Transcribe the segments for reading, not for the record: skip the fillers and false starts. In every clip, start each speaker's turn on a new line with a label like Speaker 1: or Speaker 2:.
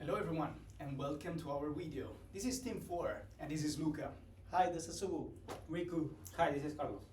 Speaker 1: Hello everyone and welcome to our video. This is Team 4 and this is Luca.
Speaker 2: Hi, this is Subu.
Speaker 3: Riku.
Speaker 4: Hi, this is Carlos.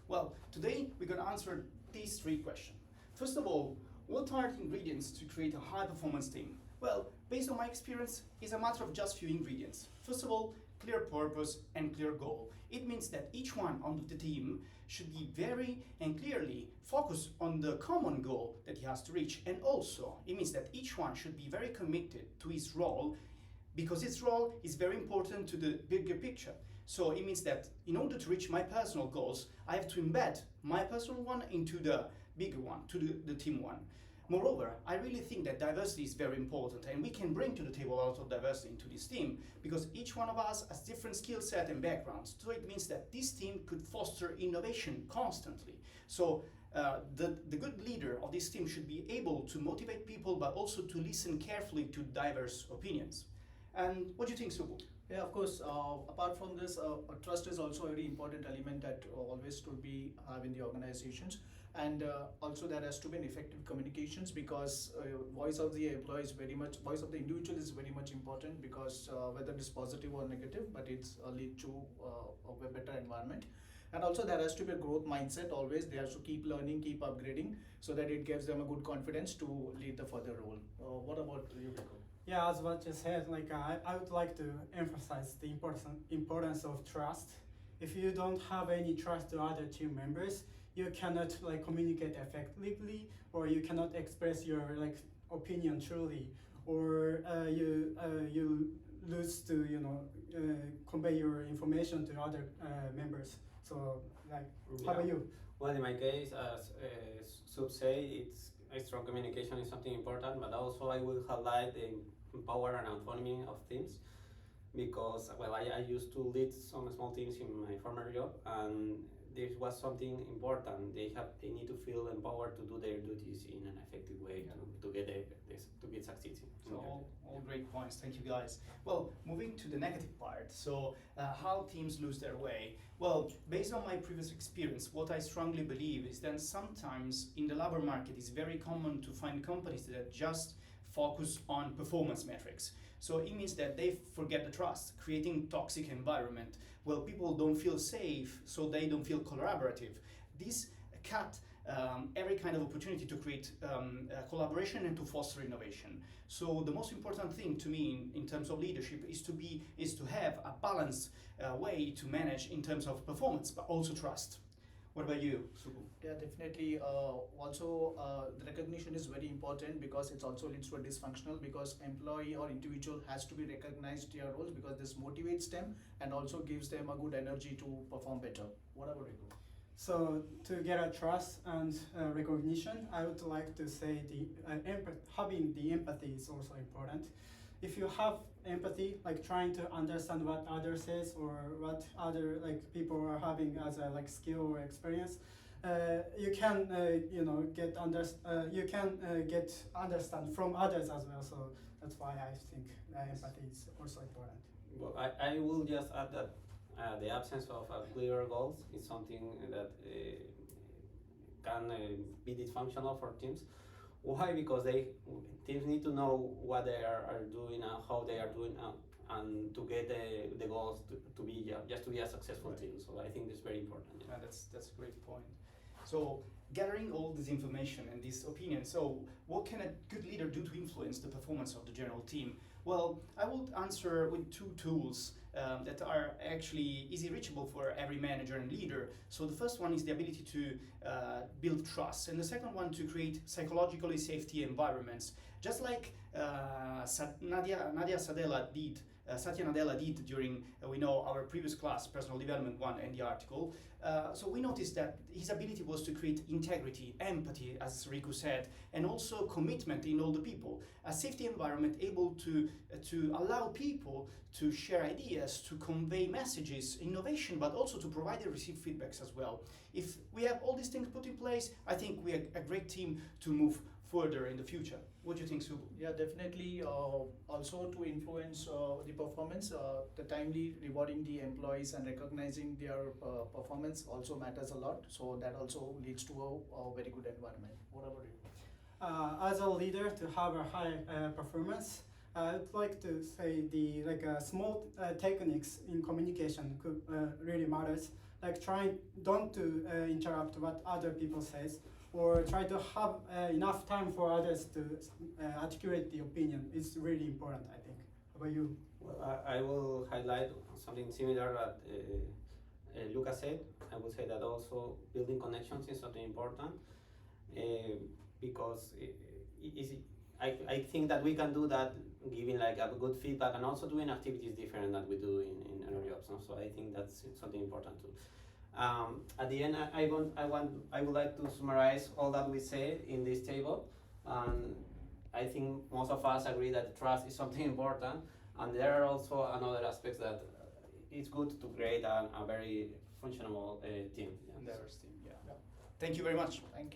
Speaker 1: Well, today we're going to answer these three questions. First of all, what are the ingredients to create a high performance team? Well, based on my experience, it's a matter of just few ingredients. First of all, clear purpose and clear goal. It means that each one on the team should be very and clearly focused on the common goal that he has to reach. And also, it means that each one should be very committed to his role because its role is very important to the bigger picture. So it means that in order to reach my personal goals, I have to embed my personal one into the bigger one, to the team one. Moreover, I really think that diversity is very important and we can bring to the table a lot of diversity into this team because each one of us has different skill set and backgrounds. So it means that this team could foster innovation constantly. So the good leader of this team should be able to motivate people but also to listen carefully to diverse opinions. And what do you think, Subu?
Speaker 2: Yeah, of course. Apart from this, trust is also a very important element that always should be have in the organizations. And also there has to be an effective communications because voice of the employee is very much, voice of the individual is very much important because whether it is positive or negative, but it's lead to a better environment. And also there has to be a growth mindset always. They have to keep learning, keep upgrading so that it gives them a good confidence to lead the further role. What about you, Rico?
Speaker 3: Yeah, as what you said, I would like to emphasize the importance of trust. If you don't have any trust to other team members, you cannot communicate effectively, or you cannot express your opinion truly, or you lose to convey your information to other members. So how about you?
Speaker 4: Well, in my case, as Sub say, it's strong communication is something important, but also I will highlight the power and autonomy of teams because I used to lead some small teams in my former job, and this was something important. They need to feel empowered to do their duties in an effective way to get succeeding.
Speaker 1: So all great points. Thank you, guys. Well, moving to the negative part. So how teams lose their way. Well, based on my previous experience, what I strongly believe is that sometimes in the labor market it's very common to find companies that just focus on performance metrics. So it means that they forget the trust, creating toxic environment. Well, people don't feel safe, so they don't feel collaborative. This cut every kind of opportunity to create collaboration and to foster innovation. So the most important thing to me in terms of leadership is to have a balanced way to manage in terms of performance, but also trust. What about you, Subu?
Speaker 2: Yeah, definitely. Also, the recognition is very important because it also leads to a dysfunctional because employee or individual has to be recognized their roles because this motivates them and also gives them a good energy to perform better. What about you?
Speaker 3: So to get a trust and recognition, I would like to say having the empathy is also important. If you have empathy, trying to understand what others says or what other people are having as a skill or experience, you can get understand from others as well. So that's why I think empathy is also important.
Speaker 4: Well, I will just add that the absence of clear goals is something that can be dysfunctional for teams. Why? Because teams need to know what they are doing and how they are doing and to get the goals to be a successful team. So I think that's very important.
Speaker 1: Yeah, that's a great point. So gathering all this information and this opinion, so what can a good leader do to influence the performance of the general team? Well, I would answer with two tools that are actually easy reachable for every manager and leader. So the first one is the ability to build trust, and the second one to create psychologically safety environments, just like Satya Nadella did during we know our previous class, personal development one, and the article. So we noticed that his ability was to create integrity, empathy, as Riku said, and also commitment in all the people. A safety environment able to allow people to share ideas, to convey messages, innovation, but also to provide and receive feedbacks as well. If we have all these things put in place, I think we are a great team to move further in the future. What do you think, Subu?
Speaker 2: Yeah, definitely. Also to influence the performance, the timely rewarding the employees and recognizing their performance also matters a lot. So that also leads to a very good environment. What about you?
Speaker 3: As a leader, to have a high performance, I'd like to say the small techniques in communication could really matters. Like trying don't to interrupt what other people says, or try to have enough time for others to articulate the opinion is really important, I think. How about you?
Speaker 4: Well, I will highlight something similar that Lucas said. I will say that also building connections is something important uh, because I think that we can do that giving like a good feedback and also doing activities different that we do in our jobs. No? So I think that's something important too. At the end, I would like to summarize all that we said in this table. I think most of us agree that trust is something important, and there are also another aspects that it's good to create a very functional team. Yeah.
Speaker 1: Diverse team, yeah. Thank you very much.
Speaker 2: Thank you.